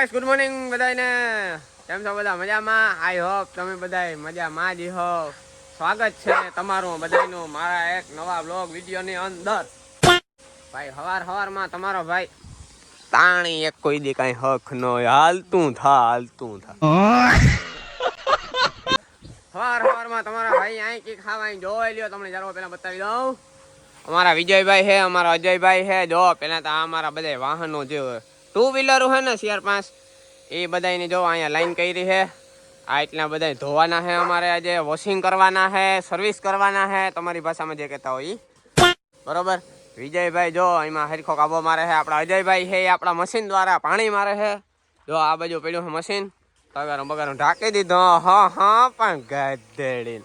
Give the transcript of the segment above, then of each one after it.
Guys good morning બધાને. કેમ છો બધા? મજામાં? આઈ હોપ તમે બધા મજામાં જ હો. સ્વાગત છે તમારું બધાનું મારા એક નવા બ્લોગ વિડીયોની અંદર. ભાઈ હવારમાં તમારો ભાઈ તાણી એક કોઈ દી કઈ હક ન હાલતું થા હવારમાં તમારા ભાઈ અહીં કી ખાવા જોઈ લ્યો. તમને જરા પેલા બતાવી દઉં. અમારા વિજયભાઈ હે, અમારા અજયભાઈ હે. જો પેલા તો અમારા બધા વાહનો જે 2 વ્હીલર હે ને CR5 એ બધાની જો અહીંયા લાઈન કરી છે. આ એટલા બધા ધોવાના છે. અમારે આજે વોશિંગ કરવાના છે, સર્વિસ કરવાના છે, તમારી ભાષામાં જે કહેતા હોય બરોબર. વિજયભાઈ જો એમાં હરખો કાબો મારે છે. આપણા અજયભાઈ છે એ આપણા મશીન દ્વારા પાણી મારે છે. જો આ બાજુ પડ્યું છે મશીન, તગારો બગારો ઢાંકી દીધો. હા પણ ગધેડી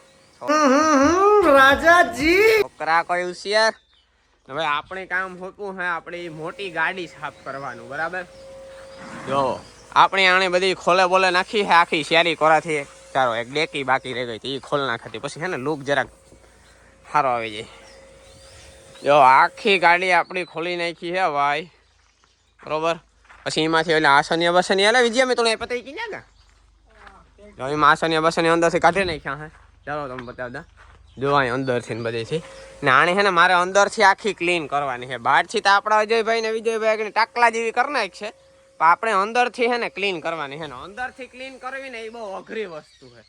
રાજાજી છોકરા કોઈ હોશિયાર. હવે આપણે કામ હોતું હે આપણી મોટી ગાડી સાફ કરવાનું બરાબર. જો આપણે આને બધી ખોલે બોલે નાખી છે આખી શેરી કોરાથી. ચાલો એક ડેકી બાકી રહી ગઈ હતી એ ખોલ નાખતી પછી છે ને લુક જરાક સારો આવી જાય. જો આખી ગાડી આપણી ખોલી નાખી છે ભાઈ બરોબર. પછી એમાંથી એટલે આસનિયા બસનિયા એટલે વિજય મેં તો પતાવી કીધા કે જો એમાં આસનિયા બસની અંદરથી કાઢી નાખ્યા હે. ચાલો તમે બતાવતા જો અહીં અંદરથી ને બધેથી ને આને છે ને મારે અંદરથી આખી ક્લીન કરવાની છે. બહારથી તો આપણા અજયભાઈ ને વિજયભાઈ ટાકલા જેવી કરી નાખ છે પણ આપણે અંદરથી છે ને ક્લીન કરવાની છે ને અંદરથી ક્લીન કરવી ને એ બહુ અઘરી વસ્તુ છે.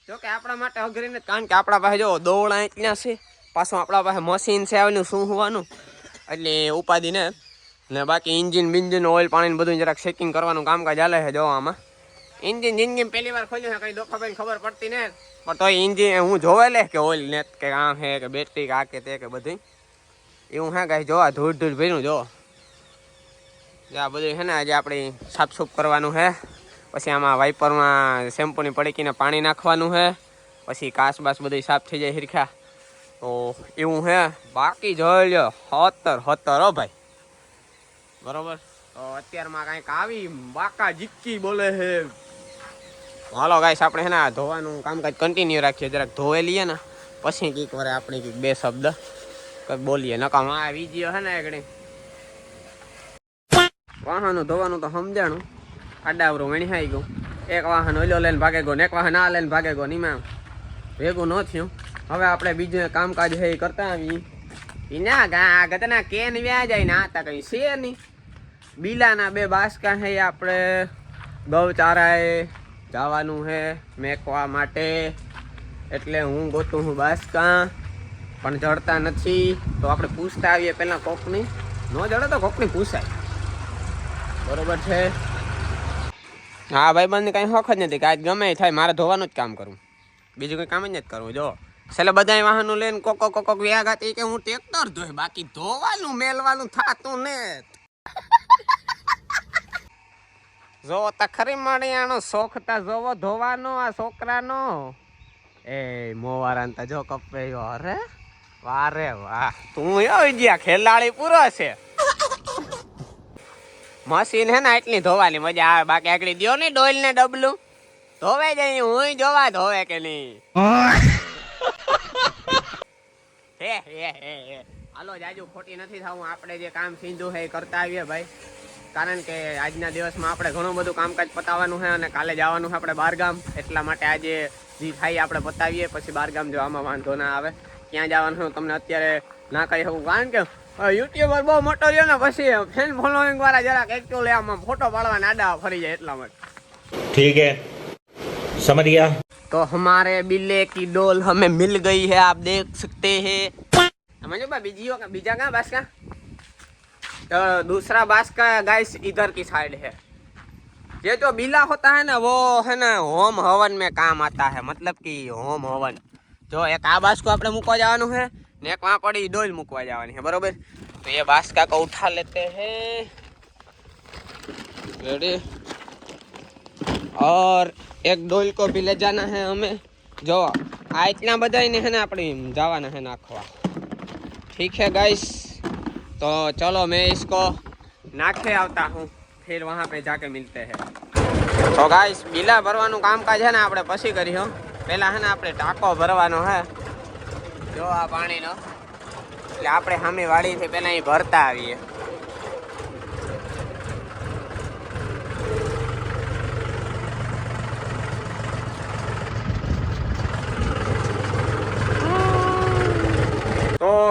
જો કે આપણા માટે અઘરી નથી કારણ કે આપણા પાસે જો દોવડા એટલા છે, પાછું આપણા પાસે મશીન છે આવેલું શું હોવાનું એટલે ઉપાધિ ને બાકી ઇન્જિન બિન્જિન ઓઇલ પાણી બધું જરાક ચેકિંગ કરવાનું કામકાજ ચાલે છે. જો આમાં ઇન્જિન જિંદગી પહેલી વાર ખોલ્યું છે, કઈ દોખાભાઈ ખબર પડતી ને પણ તો ઇન્જિન હું જોવે લે કે ઓઇલ નેટ કે આ હે કે બેટરી આ કે તે કે બધું એવું હે કાંઈ જોવા ધૂળ ભર્યું. જો આ બધું છે ને આજે આપણે સાફસૂફ કરવાનું છે. પછી આમાં વાઇપરમાં શેમ્પૂની પડીકીને પાણી નાખવાનું છે. પછી કાચ બાસ બધું સાફ થઈ જાય હિરખા તો એવું હે. બાકી જોઈ લ્યો 17 હો ભાઈ બરોબર. તો અત્યારમાં કાંઈક આવી બાકા જીક્કી બોલે છે. હાલો ગાઈસ આપણે છે ને ધોવાનું કામકાજ કન્ટિન્યુ રાખીએ. જરાક ધોઈ લઈએ ને પછી કંઈક વાર આપણે કંઈક 2 શબ્દ કંઈક બોલીએ. નકામ આ વિડીયો છે ને એકડી વાહનો ધોવાનું તો સમજાણું આડાવરું વણિહાઈ ગયું. એક વાહન ઓલો લઈને ભાગે ગયો ને એક વાહન આ લઈને ભાગે ગયો નીમાં ભેગું ન થયું. હવે આપણે બીજું કામકાજ છે એ કરતા આવી એના ગા ગતના કેન વ્યા જાય ને આ તા કંઈ છે નહીં. બીલાના 2 બાસકા છે આપણે ગૌચારાએ જવાનું છે મેકવા માટે એટલે હું ગોતું હું બાસકા પણ જડતા નથી. તો આપણે પૂછતા આવીએ પહેલાં કોકની ન જડે તો કોકની પૂછાય બરોબર છે. હા ભાઈબંધને કાંઈ શોખ જ નથી કે આજ ગમે થાય મારે ધોવાનું જ કામ કરવું, બીજું કંઈ કામ જ નથી કરવું. જો છેલ્લે બધા વાહનો લઈને કોક વ્યાઘાતી કે હું ટ્રેક્ટર ધોઈ બાકી ધોવાનું મેલવાનું થાતું ને. જો તા ખરી મળ્યાનો શોખ તા જોવો ધોવાનો આ છોકરાનો. એ મોવારાન તા જો કપે અરે વારે વાહ તું આવી ગયા ખેલાડી પૂરો છે. મશીન હે ને એટલી ધોવાની મજા આવે બાકી આકડી દો ને ડોલ ને ડબલું ધોવે જાય હું જોવા ધોવે કે નહીં. હે હાલો જાજુ ખોટી નથી થવું. આપણે જે કામ સીધું છે એ કરતા આવીએ ભાઈ કારણ કે આજના દિવસમાં આપણે ઘણું બધું કામકાજ પતાવવાનું છે અને કાલે જવાનું છે આપણે બહારગામ. એટલા માટે આજે જે થાય આપણે પતાવીએ પછી બહારગામ જવામાં વાંધો ના આવે. ક્યાં જવાનું તમને અત્યારે ના કહી શકું કારણ કે યુટ્યુબર બહુ મોટો રહ્યો ને પછી ફેન ફોલોઈંગ વાળા જરાક એકચ્યુઅલી આમાં ફોટો પાડવાના આડા ફરી જાય એટલા માટે. ठीक है समझ गया. तो हमारे बिल्ले की डोल हमें मिल गई है आप देख सकते हैं. समझो बीजा का बास का तो दूसरा बास का गाइस इधर की साइड है. ये जो बिल्ला होता है ना वो है ना होम हवन में काम आता है. मतलब कि होम हवन जो एक आ बास को આપણે મૂકવા જવાનું है ने एक वहाँ पड़ी डोल મૂકવા જવાની है बरोबर. तो ये बास्का को उठा लेते हैं रेडी और एक डोल को भी ले जाना है हमें. जो आ इतना બધા ને है ना આપણે જવાના है નાખવા. ठीक है गाइस तो चलो मैं इसको नाखे आता हूँ फिर वहाँ पे जाके मिलते हैं. तो गाइस बिला भरવાનું કામકાજ है ना આપણે પછી કરીએ. પહેલા है ना આપણે ટાંકો ભરવાનો है. જો આ પાણીનો એટલે આપણે સામે વાડીથી પહેલા અહીં ભરતા આવીએ.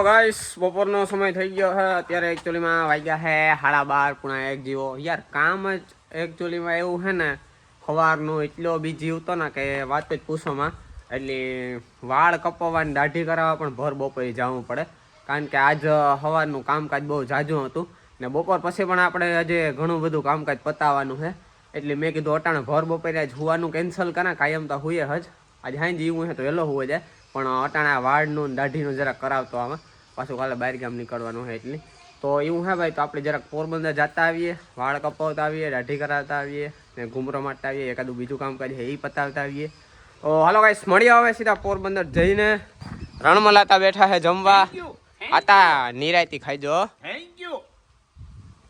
ગાઈસ બપોરનો સમય થઈ ગયો છે અત્યારે એકચ્યુઅલીમાં વાગ્યા છે 12:30 જેવો યાર કામ જ એકચ્યુઅલીમાં એવું છે ને સવારનું એટલો બીજી હતો ને કે વાત જ પૂછોમાં એટલે વાળ કપાવવાની દાઢી કરાવવા પણ ભર બપોરે જવું પડે કારણ કે આજ સવારનું કામકાજ બહુ ઝાઝું હતું ને બપોર પછી પણ આપણે આજે ઘણું બધું કામકાજ પતાવવાનું છે એટલે મેં કીધું અટાણે ભર બપોરે આજ હુવાનું કેન્સલ કરા કાયમ તો હુએ જ આજે હાઈ જીવું છે તો વહેલો હુવે જાય પણ અટાણા વાળનું દાઢીનું જરાક કરાવતો આમાં પાછું કાલે બહાર ગામ નીકળવાનું છે એટલે તો એવું હે ભાઈ તો આપણે જરાક પોરબંદર જતા આવીએ વાળ કપાવતા આવીએ દાઢી કરાવતા આવીએ ને ઘૂમરો મારતા આવીએ એકાદું બીજું કામકાજ છે એ પતાવતા આવીએ તો હાલો ગાઈસ મળીએ હવે સીધા પોરબંદર જઈને રણમલાતા બેઠા છે જમવા આતા નિરાયતી ખાઈજો થેન્ક યુ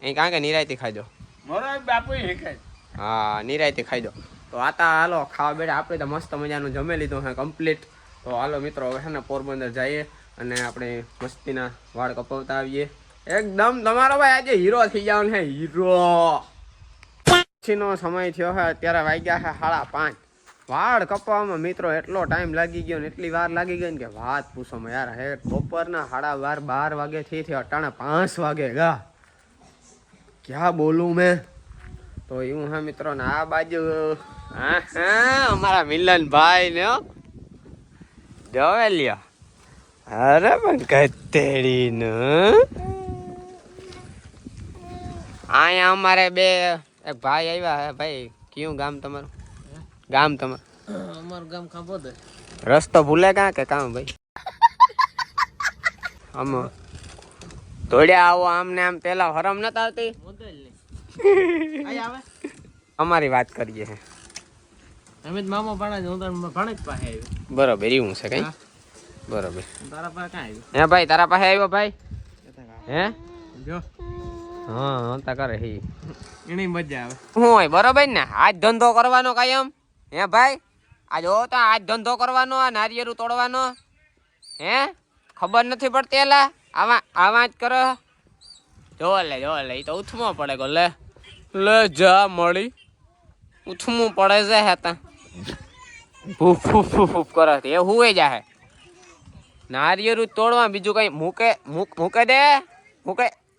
અહીં કાં કે નિરાયતી ખાઈજો મારો બાપુ હેકાય હા નિરાયતી ખાઈજો તો આતા હાલો ખાવા બેઠા આપણે તો મસ્ત મજાનું જમી લીધું છે કમ્પ્લીટ તો હાલો મિત્રો હવે છે ને પોરબંદર જઈએ અને આપણે મસ્તીના વાળ કપાવતા આવીએ એકદમ તમારો ભાઈ આજે હીરો થઈ જવાનો છે હીરો પછીનો સમય થયો છે અત્યારે વાગ્યા છે 5:30 વાળ કપાવવામાં મિત્રો એટલો ટાઈમ લાગી ગયો ને એટલી વાર લાગી ગઈ ને કે વાત પૂછોમાં યાર હે બપોરના 12:30 વાગે થી અટાણે 5 વાગે ગા ક્યાં બોલું મેં તો એવું હા મિત્રો ને આ બાજુ હા અમારા મિલનભાઈ ને જોવે લ્યો અરે પણ કતેડી ને અહીંયા અમારે બે એક ભાઈ આવ્યા હે ભાઈ કયું ગામ તમારું ગામ તમારું અમારું ગામ ખાંભોદર રસ્તો ભૂલે કાં કે કામ ભાઈ આમ દોડ્યા આવો આમને આમ પેલા હરમ નતા આવતી અમારી વાત કરીએ હે અમે મામા ભાણા હું તાર ભાણેજ પાસે આવ્યો બરોબર એવું છે કઈ બરોબર તારા પાસે ક્યાં આવ્યો હે ભાઈ તારા પાસે આવ્યો ભાઈ હે જો હા તા કરે હી એની મજા આવે હું હોય બરોબર ને આજ ધંધો કરવાનો કાયમ હે ભાઈ આજ હો તો આજ ધંધો કરવાનો આ નારિયેરું તોડવાનો હે ખબર નથી પડતી એલા આવા જ કરો જો લે એ તો ઉથમો પડે ગો લે જા મળી ઉથમું પડે છે હતા ફૂફ ફૂફ ફૂફ કરે એ હુએ જાહે નારિયેરું તોડવા બીજું કઈ મૂકે દે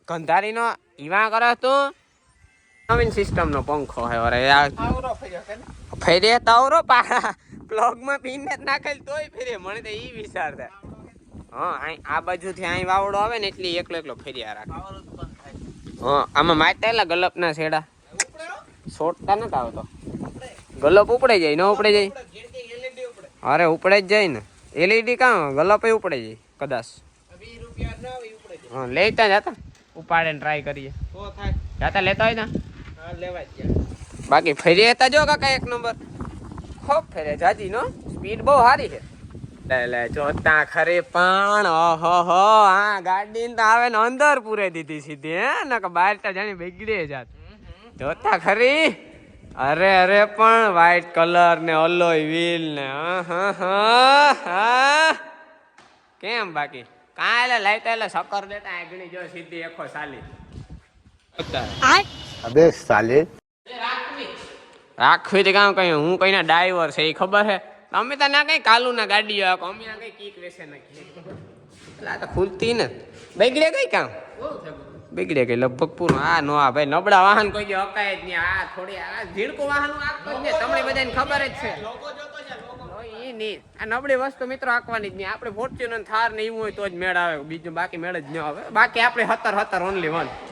ગંધારીનો ઈવા કરે તું નવીન સિસ્ટમ નો પંખો હે અરે યાર ફેરે તાવરો પા બ્લોગ માં પીને જ નાખેલ તોય ફેરે મને તો ઈ વિચાર થાય હા આ બાજુ થી અહીં વાવડો આવે ને એટલે એકલો ફેરિયા રાખે હા આમાં માટેલા ગલપ ના છેડા છોડતા નથી આવતો ગલપ ઉપડે જાય ન ઉપડે જાય અરે ઉપડે જ જાય ને એલઈડી કાં ગલપ ઉપડે જાય કદાચ હા લેતા જતા ઉપાડે ને ટ્રાય કરીએ જાતા લેતા હોય ને બાકી ફેરી હતા જો કાકા એક નંબર ખોબ ફેરે જાજી નો સ્પીડ બહુ સારી છે લે જોતા ખરી પણ ઓહો હો હા ગાડી તો આવે ને અંદર પૂરે દીધી સીધી હે ને કે બહાર તો જાણી બગડે જાત જોતા ખરી અરે પણ વ્હાઈટ કલર ને અલોય વ્હીલ ને હા કેમ બાકી કાલે લાઈટ એટલે સકર દેતા આગણી જો સીધી એકો સાલી अबे साले રાખવી તો કામ કઈ હું કઈ ના ડ્રાઈવર છે એ ખબર છે અમે તો ના કઈ કાલુ ના ગાડીઓ અમે ના કઈ કીક વેસે નાખીએ એટલે આ તો ખુલતી ને બગડે કઈ કામ બગડે કઈ લગભગ પૂરું આ નો આ ભાઈ નબળા વાહન કોઈ હકાય જ નહીં આ થોડી આ ઝીણકું વાહન આખતો જ નહીં તમને બધાને ખબર જ છે ઈ નહીં આ નબળી વસ્તુ મિત્રો આંકવાની જ નહીં આપણે ફોર્ચ્યુનર થાર ને એવું હોય તો જ મેળ આવે બીજું બાકી મેળ જ ન આવે બાકી આપણે 17 ઓનલી 1